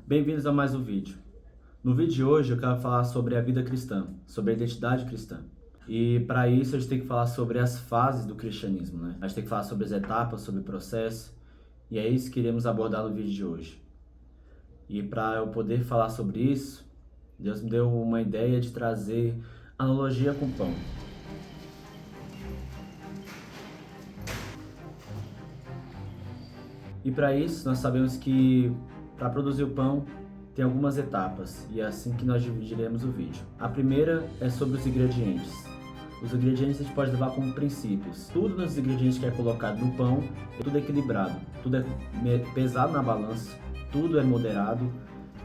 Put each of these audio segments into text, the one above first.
Bem-vindos a mais um vídeo. No vídeo de hoje eu quero falar sobre a vida cristã, sobre a identidade cristã. E para isso a gente tem que falar sobre as fases do cristianismo, né? A gente tem que falar sobre as etapas, sobre o processo, e é isso que iremos abordar no vídeo de hoje. E para eu poder falar sobre isso, Deus me deu uma ideia de trazer analogia com pão. E para isso nós sabemos que para produzir o pão tem algumas etapas, e é assim que nós dividiremos o vídeo. A primeira é sobre os ingredientes. Os ingredientes a gente pode levar como princípios. Tudo nos ingredientes que é colocado no pão, tudo é equilibrado, tudo é pesado na balança, tudo é moderado,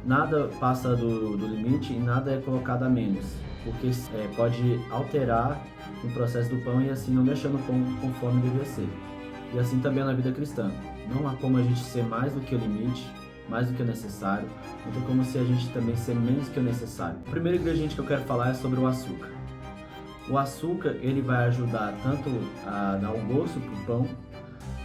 nada passa do limite e nada é colocado a menos, porque pode alterar o processo do pão e assim não deixando o pão conforme deveria ser. E assim também é na vida cristã. Não há como a gente ser mais do que o limite, mais do que o necessário, não tem como se a gente também ser menos que o necessário. O primeiro ingrediente que eu quero falar é sobre o açúcar. O açúcar, ele vai ajudar tanto a dar o gosto para o pão,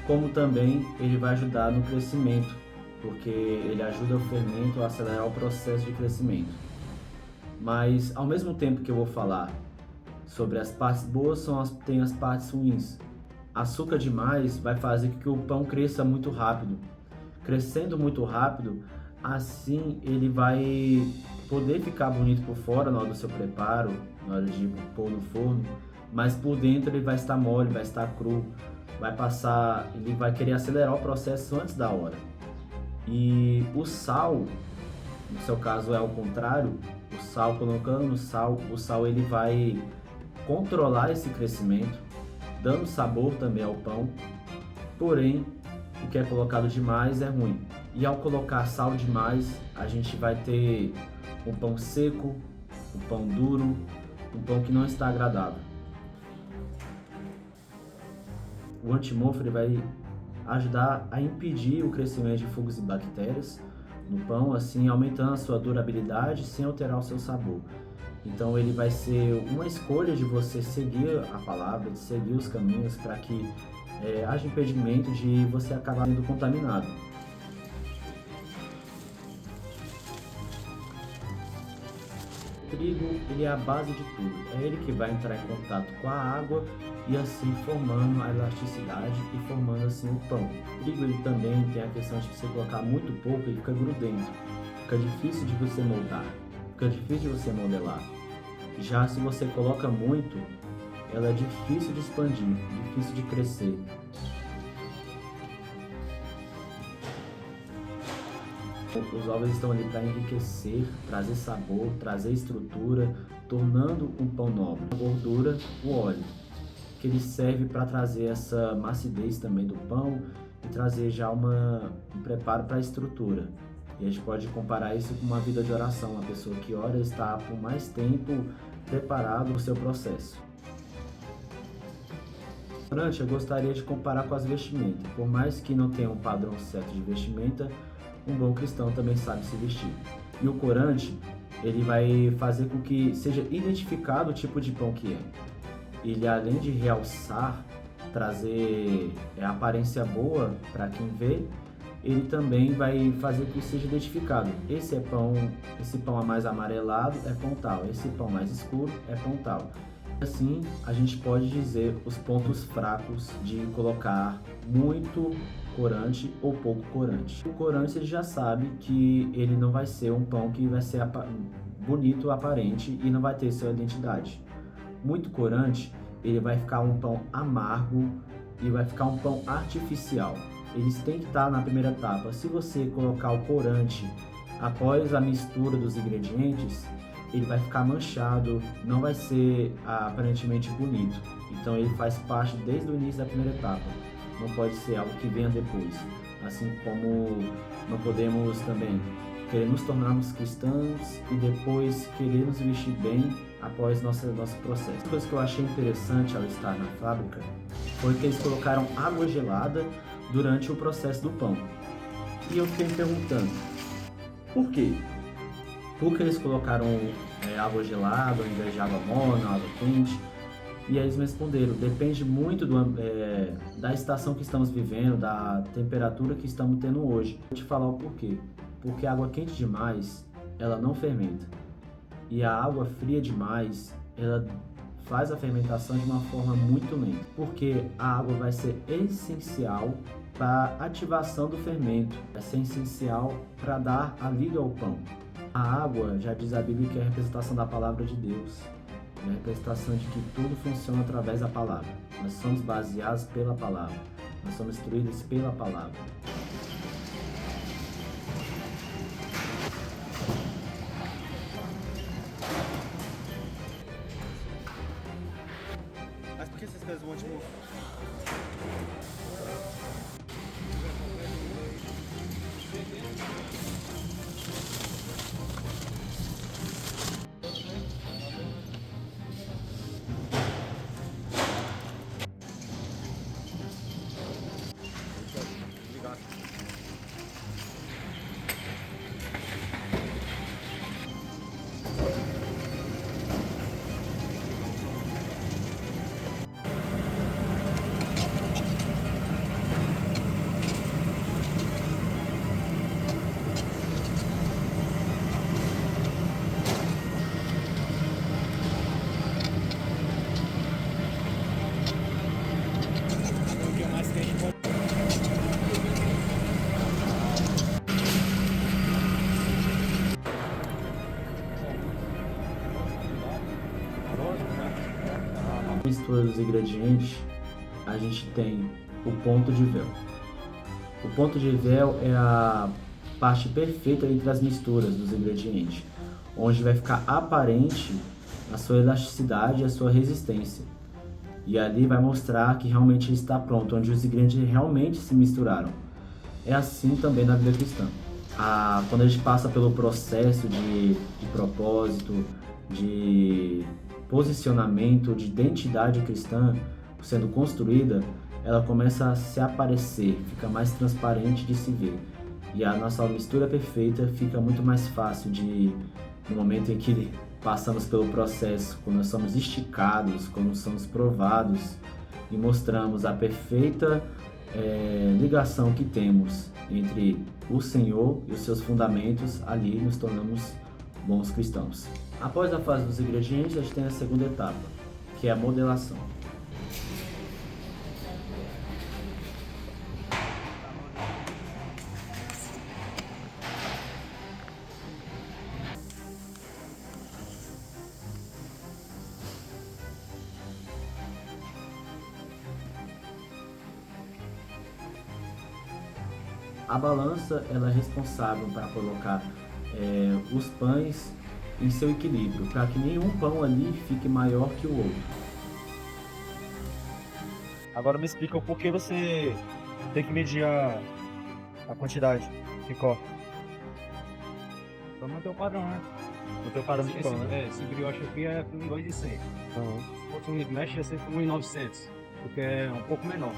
como também ele vai ajudar no crescimento, porque ele ajuda o fermento a acelerar o processo de crescimento. Mas, ao mesmo tempo que eu vou falar sobre as partes boas, tem as partes ruins. Açúcar demais vai fazer com que o pão cresça muito rápido. Crescendo muito rápido, assim ele vai poder ficar bonito por fora na hora do seu preparo, na hora de pôr no forno, mas por dentro ele vai estar mole, vai estar cru, ele vai querer acelerar o processo antes da hora. E o sal, no seu caso é o contrário, o sal, colocando no sal, o sal ele vai controlar esse crescimento, dando sabor também ao pão, porém o que é colocado demais é ruim. E ao colocar sal demais, a gente vai ter um pão seco, um pão duro, um pão que não está agradável. O antimofo ele vai ajudar a impedir o crescimento de fungos e bactérias no pão, assim aumentando a sua durabilidade sem alterar o seu sabor. Então ele vai ser uma escolha de você seguir a palavra, de seguir os caminhos para que haja impedimento de você acabar sendo contaminado. O trigo ele é a base de tudo, é ele que vai entrar em contato com a água e assim formando a elasticidade e formando assim o pão. O trigo ele também tem a questão de você colocar muito pouco, ele fica grudento, fica difícil de você moldar, fica difícil de você modelar. Já se você coloca muito, ela é difícil de expandir, difícil de crescer. Os ovos estão ali para enriquecer, trazer sabor, trazer estrutura, tornando um pão nobre. A gordura, o óleo, que ele serve para trazer essa macidez também do pão e trazer já um preparo para a estrutura. E a gente pode comparar isso com uma vida de oração, uma pessoa que ora está por mais tempo preparado no seu processo. Eu gostaria de comparar com as vestimentas. Por mais que não tenha um padrão certo de vestimenta, um bom cristão também sabe se vestir. E o corante, ele vai fazer com que seja identificado o tipo de pão que é. Ele, além de realçar, trazer a aparência boa para quem vê, ele também vai fazer com que seja identificado. Esse pão mais amarelado é pão tal, esse pão mais escuro é pão tal. Assim, a gente pode dizer os pontos fracos de colocar muito corante ou pouco corante. O corante ele já sabe que ele não vai ser um pão que vai ser bonito, aparente e não vai ter sua identidade. Muito corante, ele vai ficar um pão amargo e vai ficar um pão artificial. Eles têm que estar na primeira etapa. Se você colocar o corante após a mistura dos ingredientes, ele vai ficar manchado, não vai ser aparentemente bonito. Então ele faz parte desde o início da primeira etapa, não pode ser algo que venha depois. Assim como não podemos também querer nos tornarmos cristãos e depois querer nos vestir bem após nosso processo. Uma coisa que eu achei interessante ao estar na fábrica foi que eles colocaram água gelada durante o processo do pão. E eu fiquei me perguntando, por quê? Por que eles colocaram água gelada ao invés de água morna, água quente? E aí eles me responderam, depende muito da estação que estamos vivendo, da temperatura que estamos tendo hoje. Vou te falar o porquê. Porque a água quente demais, ela não fermenta. E a água fria demais, ela faz a fermentação de uma forma muito lenta. Porque a água vai ser essencial para a ativação do fermento. Vai ser essencial para dar a liga ao pão. A água, já diz a Bíblia, que é a representação da palavra de Deus. É a representação de que tudo funciona através da palavra. Nós somos baseados pela palavra. Nós somos instruídos pela palavra. Mas por que vocês fazem um monte de mofo? Mistura dos ingredientes, a gente tem o ponto de véu. O ponto de véu é a parte perfeita entre as misturas dos ingredientes, onde vai ficar aparente a sua elasticidade e a sua resistência. E ali vai mostrar que realmente está pronto, onde os ingredientes realmente se misturaram. É assim também na vida cristã. Quando a gente passa pelo processo de propósito, de posicionamento, de identidade cristã sendo construída, ela começa a se aparecer, fica mais transparente de se ver. E a nossa mistura perfeita fica muito mais fácil no momento em que passamos pelo processo, quando nós somos esticados, quando somos provados e mostramos a perfeita ligação que temos entre o Senhor e os seus fundamentos, ali nos tornamos bons cristãos. Após a fase dos ingredientes, a gente tem a segunda etapa, que é a modelação. A balança ela é responsável para colocar os pães em seu equilíbrio, para que nenhum pão ali fique maior que o outro. Agora me explica o porquê você tem que medir a quantidade que corta. Pra manter o padrão, né? Manter o padrão de pão, né? Esse brioche aqui é com 2,100. Uhum. Se fosse um mexe ia ser com 1,900, porque é um pouco menor.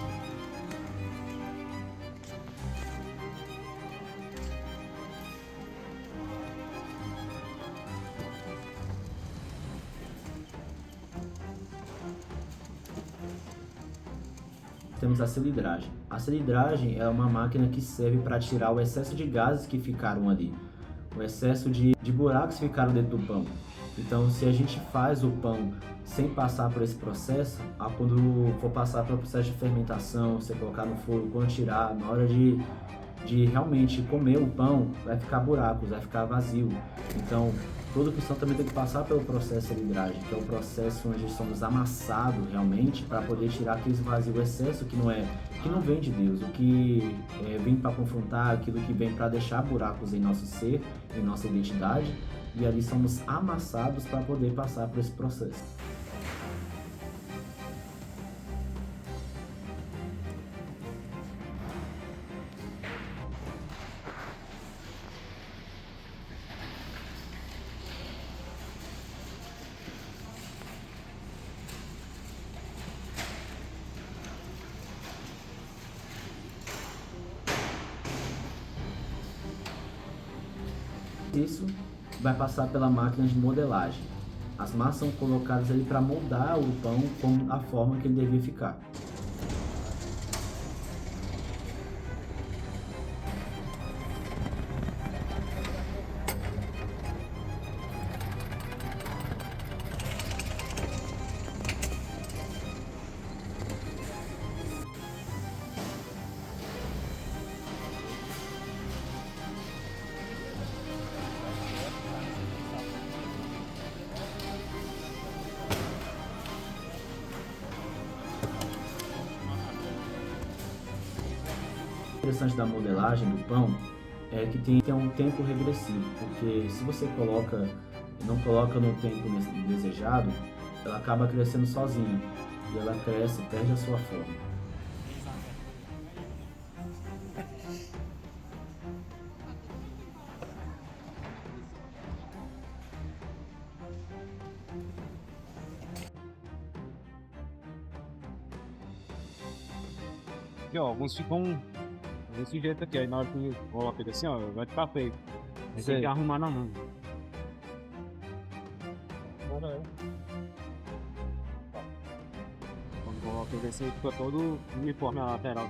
Temos a cilidragem. A cilidragem é uma máquina que serve para tirar o excesso de gases que ficaram ali, o excesso de buracos que ficaram dentro do pão. Então, se a gente faz o pão sem passar por esse processo, quando for passar pelo processo de fermentação, você colocar no fogo, quando tirar, na hora de realmente comer o pão, vai ficar buracos, vai ficar vazio. Então, todo cristão também tem que passar pelo processo de cilidragem, que é o processo onde somos amassados realmente para poder tirar aqueles vazios, o excesso que não vem de Deus, o que vem para confrontar, aquilo que vem para deixar buracos em nosso ser, em nossa identidade, e ali somos amassados para poder passar por esse processo. Isso vai passar pela máquina de modelagem. As massas são colocadas ali para moldar o pão com a forma que ele devia ficar. O interessante da modelagem do pão é que tem um tempo regressivo, porque se você não coloca no tempo desejado, ela acaba crescendo sozinha e ela cresce, perde a sua forma. Aqui, ó, alguns ficam desse jeito aqui. Aí na hora que coloca ele assim, ó, vai ficar feio. Aí Sei. tem que arrumar na mão. Quando coloca ele assim, fica todo uniforme a lateral.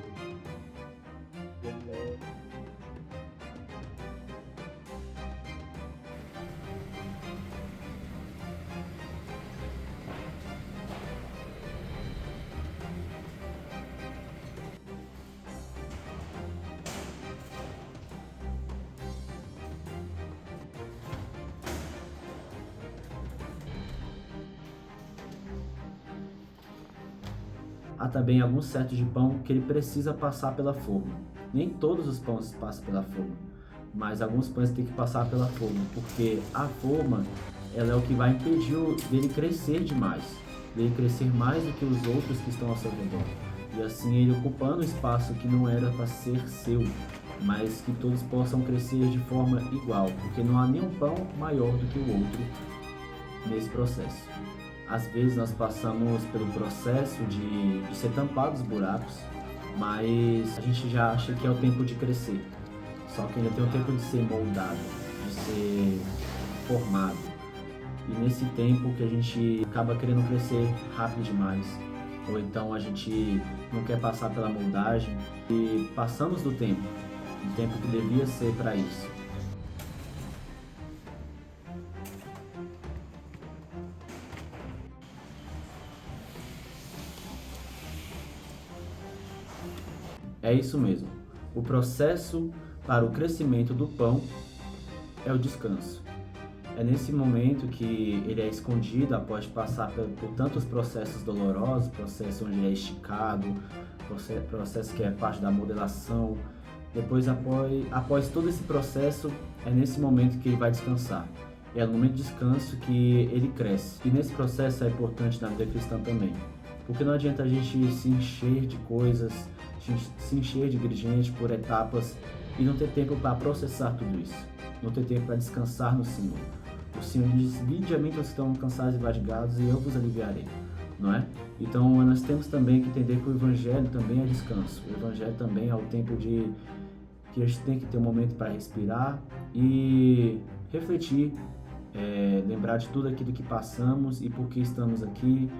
Há também alguns certos de pão que ele precisa passar pela forma. Nem todos os pães passam pela forma, mas alguns pães têm que passar pela forma, porque a forma ela é o que vai impedir dele crescer demais, dele crescer mais do que os outros que estão ao seu redor. E assim ele ocupando o espaço que não era para ser seu, mas que todos possam crescer de forma igual, porque não há nenhum pão maior do que o outro nesse processo. Às vezes nós passamos pelo processo de ser tampados os buracos, mas a gente já acha que é o tempo de crescer. Só que ainda tem o tempo de ser moldado, de ser formado. E nesse tempo que a gente acaba querendo crescer rápido demais, ou então a gente não quer passar pela moldagem e passamos do tempo, o tempo que devia ser para isso. É isso mesmo. O processo para o crescimento do pão é o descanso. É nesse momento que ele é escondido após passar por tantos processos dolorosos, processo onde ele é esticado, processo que é parte da modelação. Depois, após todo esse processo, é nesse momento que ele vai descansar. É no momento de descanso que ele cresce. E nesse processo é importante na vida cristã também. Porque não adianta a gente se encher de coisas, se encher de ingredientes por etapas e não ter tempo para processar tudo isso. Não ter tempo para descansar no Senhor. O Senhor diz: vinde a mim que estão cansados e fadigados e eu vos aliviarei. Não é? Então nós temos também que entender que o Evangelho também é descanso. O Evangelho também é o tempo que a gente tem que ter um momento para respirar e refletir, lembrar de tudo aquilo que passamos e por que estamos aqui,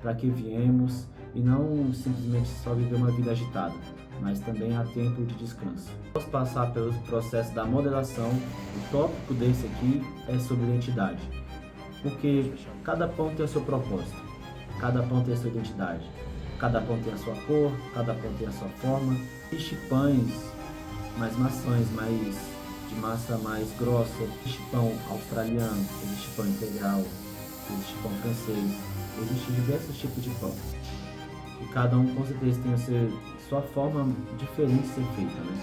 para que viemos, e não simplesmente só viver uma vida agitada, mas também há tempo de descanso. Vamos passar pelo processo da modelação. O tópico desse aqui é sobre identidade, porque cada pão tem o seu propósito, cada pão tem a sua identidade, cada pão tem a sua cor, cada pão tem a sua forma. Existe pães mais maçãs, de massa mais grossa, existe pão australiano, existe pão integral, existe pão francês, existem diversos tipos de pão. E cada um com certeza tem a sua forma diferente de ser feita, né?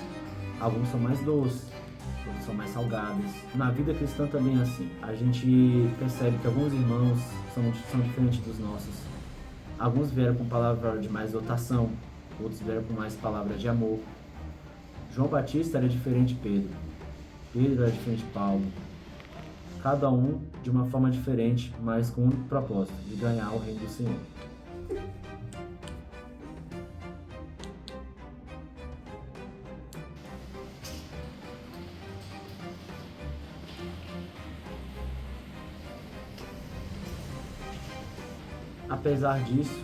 Alguns são mais doces, outros são mais salgados. Na vida cristã também é assim. A gente percebe que alguns irmãos são diferentes dos nossos. Alguns vieram com palavra de mais exaltação, outros vieram com mais palavras de amor. João Batista era diferente de Pedro. Pedro era diferente de Paulo. Cada um de uma forma diferente, mas com um único propósito, de ganhar o reino do Senhor. Apesar disso,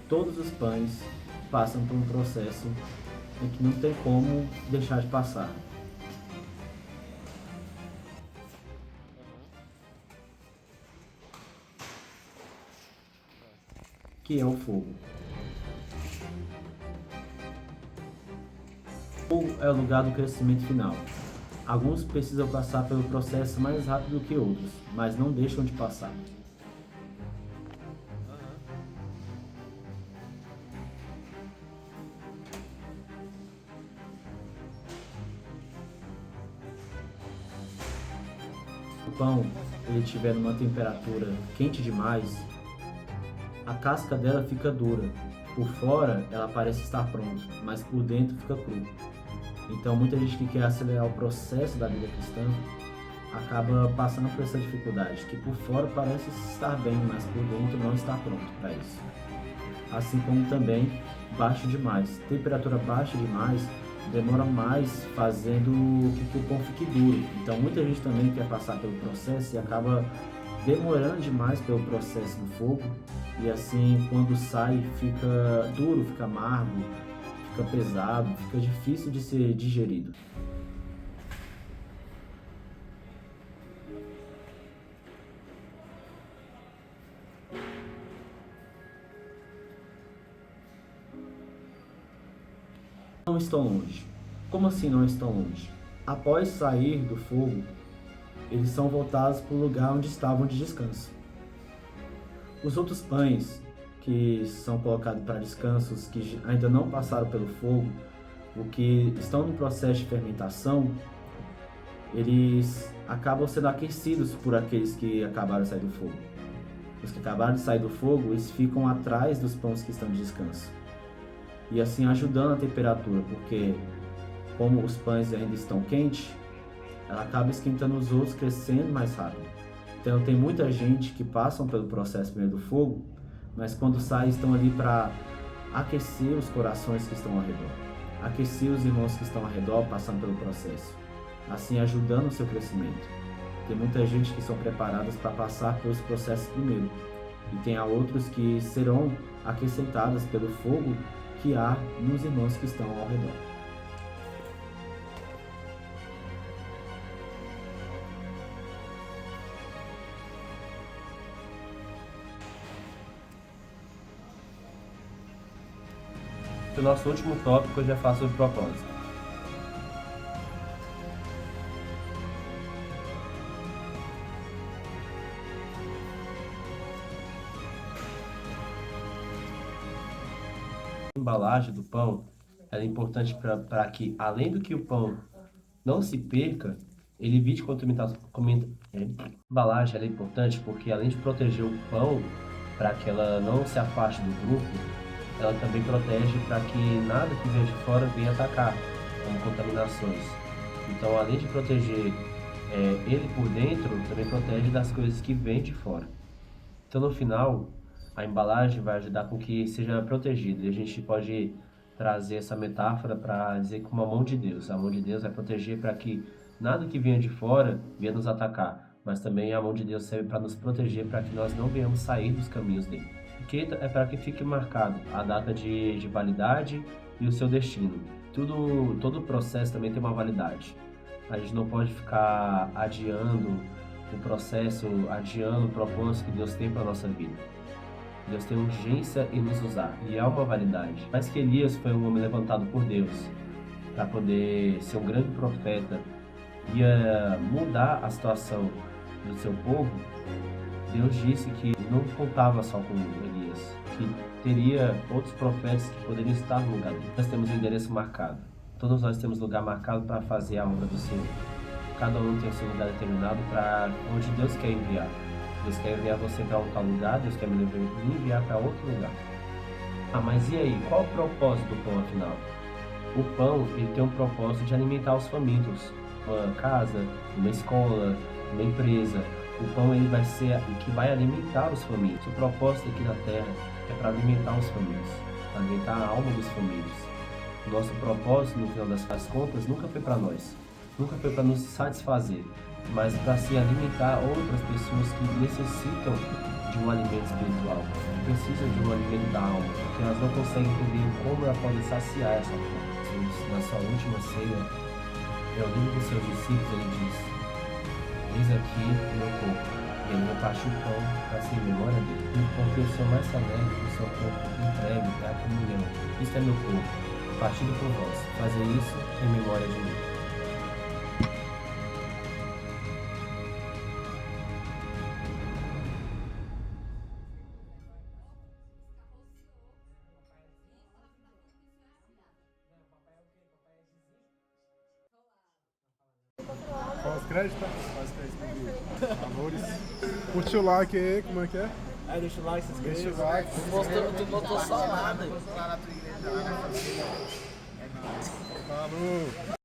todos os pães passam por um processo em que não tem como deixar de passar. Que é o fogo. O fogo é o lugar do crescimento final. Alguns precisam passar pelo processo mais rápido que outros, mas não deixam de passar. Se o pão ele estiver numa temperatura quente demais, a casca dela fica dura. Por fora ela parece estar pronta, mas por dentro fica cru. Então muita gente que quer acelerar o processo da vida cristã acaba passando por essa dificuldade, que por fora parece estar bem, mas por dentro não está pronto para isso. Assim como também baixo demais. Temperatura baixa demais demora mais, fazendo que o pão fique duro. Então muita gente também quer passar pelo processo e acaba demorando demais pelo processo do fogo, e assim quando sai fica duro, fica amargo, fica pesado, fica difícil de ser digerido. Não estão longe. Como assim não estão longe? Após sair do fogo, eles são voltados para o lugar onde estavam de descanso. Os outros pães que são colocados para descansos, que ainda não passaram pelo fogo, o que estão no processo de fermentação, eles acabam sendo aquecidos por aqueles que acabaram de sair do fogo. Os que acabaram de sair do fogo, eles ficam atrás dos pães que estão de descanso. E assim ajudando a temperatura, porque como os pães ainda estão quentes, ela acaba esquentando os outros, crescendo mais rápido. Então tem muita gente que passam pelo processo primeiro do fogo, mas quando saem estão ali para aquecer os corações que estão ao redor, aquecer os irmãos que estão ao redor passando pelo processo, assim ajudando o seu crescimento. Tem muita gente que são preparadas para passar pelos processos primeiro, e tem outros que serão acrescentadas pelo fogo que há nos irmãos que estão ao redor. O nosso último tópico eu já faço sobre propósito. A embalagem do pão é importante para que, além do que o pão não se perca, ele evite contaminação. A embalagem é importante porque, além de proteger o pão para que ela não se afaste do grupo, ela também protege para que nada que venha de fora venha atacar, como contaminações. Então, além de proteger ele por dentro, também protege das coisas que vêm de fora. Então, no final, a embalagem vai ajudar com que seja protegida. E a gente pode trazer essa metáfora para dizer como a mão de Deus. A mão de Deus vai proteger para que nada que venha de fora venha nos atacar. Mas também a mão de Deus serve para nos proteger, para que nós não venhamos sair dos caminhos dele. Porque é para que fique marcado a data de validade e o seu destino. Todo o processo também tem uma validade. A gente não pode ficar adiando o processo, adiando o propósito que Deus tem para a nossa vida. Deus tem urgência em nos usar, e há uma validade. Mas que Elias foi um homem levantado por Deus para poder ser um grande profeta, ia mudar a situação do seu povo. Deus disse que não contava só com Elias, que teria outros profetas que poderiam estar no lugar dele. Nós temos um endereço marcado. Todos nós temos lugar marcado para fazer a obra do Senhor. Cada um tem o seu lugar determinado para onde Deus quer enviar. Deus quer enviar você para um tal lugar, Deus quer me enviar para outro lugar. Mas e aí? Qual o propósito do pão afinal? O pão ele tem um propósito de alimentar os famintos. Uma casa, uma escola, uma empresa. O pão ele vai ser o que vai alimentar os famintos. O propósito aqui na terra é para alimentar os famintos, para alimentar a alma dos famintos. O nosso propósito, no final das contas, nunca foi para nós, nunca foi para nos satisfazer, mas para se alimentar outras pessoas que necessitam de um alimento espiritual, precisa de um alimento da alma, porque elas não conseguem entender como elas podem saciar essa fome. Jesus, na sua última ceia, reunindo com seus discípulos, ele disse: eis aqui o meu corpo. E ele repartiu o pão para ser em memória dele. E porque o Senhor mais alegre que o seu corpo entregue é a comunhão. Isto é meu corpo, partido por vós. Fazer isso em memória de mim. Faz crédito, tá? Faz crédito. Valores. Curte o like aí, como é que é? Aí deixa o like, se inscreve. Deixa o like. Tu botou só nada. Falou.